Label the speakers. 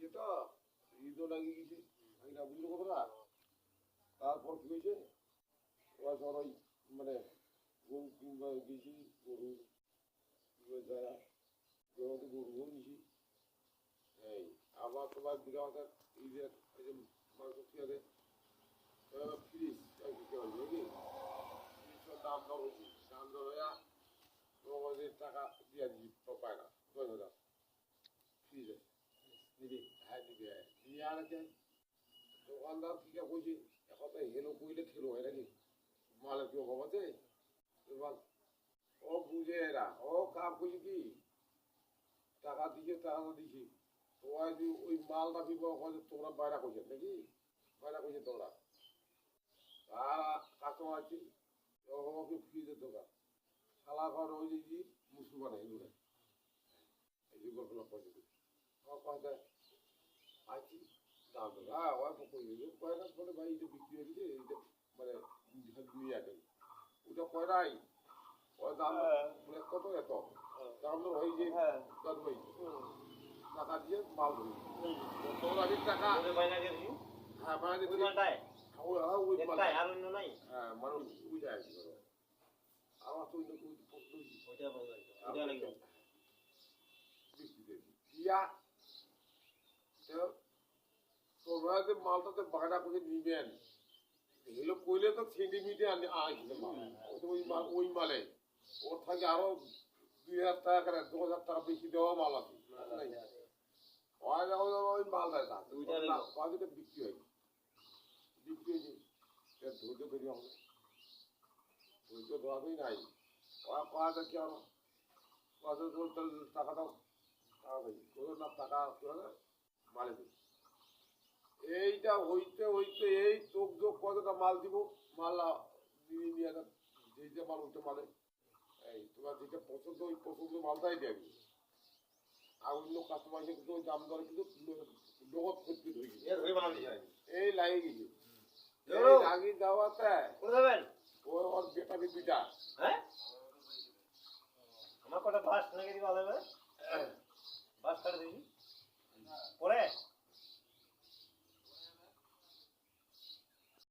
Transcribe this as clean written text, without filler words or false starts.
Speaker 1: গেছে তো ঈদও লাগিয়ে গেছে আমি না বুঝলো কথাটা তারপর কি হয়েছে ওরা সব ওই মানে গরু কিংবা গেছি গরু যারা গরুও নিছি এই আবার তোমার বিঘা ঈদের এই যে মাংস খেয়ে ফ্রিজ নাকি ফ্রিজের দাম দর হয়েছে দাম দর হয়ে তোমাদের টাকা দিয়ে দিচ্ছি পায় না 10,000 ফ্রিজে নিবি হ্যাঁ নিবি নিয়ে আর দোকানদার কি কইছে এখন তো হেলো কইলে খেলো হয় নাকি মালের কি অভাব আছে এবার ও বুঝে এরা ও কাম করছে কি টাকা দিছে টাকা দিছি তোমার যে ওই মালটা বিবাহ করে তোমরা বাইরা করছে নাকি বাইরা করছে তোমরা আর কাস্টমার আছে ওকে ফ্রিজের দোকান খালা ঘর ওই যে মুসলমান হিন্দুরা এই যে গল্পটা পয়সা দিচ্ছে আমার কথা আছি দাম দেবো হ্যাঁ ওই কয়টা বলে ভাই এটা বিক্রি হয়ে গেছে এইটা মানে নিয়ে আসেন ওটা কয়টাই ওই দাম মানে কত এত দাম তো হয়ে যে দাম হয়ে টাকা দিয়ে মাল ধরি তোর আগে টাকা হ্যাঁ মানে হ্যাঁ মানুষ সুবিধা আছে আমার তো তোমরা যে মালটাতে বাগড়া করে নিবেন এগুলো কইলে তো সেন্টিমিটে ওই মালে ওর থেকে আরো 2,000 টাকা করে 2,000 টাকা বেশি দেওয়া মাল আছে ওই মাল দেয় না বিক্রি হয় বিক্রি হয়েছে ধৈর্য ধরি হবে ধৈর্য ধরাতেই নাই ওরা কয়া যায় কি আরো টাকা দাও না টাকা মালে দিই এইটা হইতে হইতে এই চোখ যোগ কতটা মাল দিব মাল নিয়ে নিয়ে যান যেইটা মাল ওইটা মালে এই তোমার যেটা পছন্দ ওই পছন্দ মালটাই দেবে আর অন্য কাস্টমার কিন্তু ওই দাম দরে কিন্তু জগৎ করতে ধরে গেছে এই লাগে গেছে আগে যাওয়াতে ওই ওর বেটা বিপিটা
Speaker 2: হ্যাঁ আমার কটা বাস নাকি দিবা দেবে বাস কাটে দিবি পরে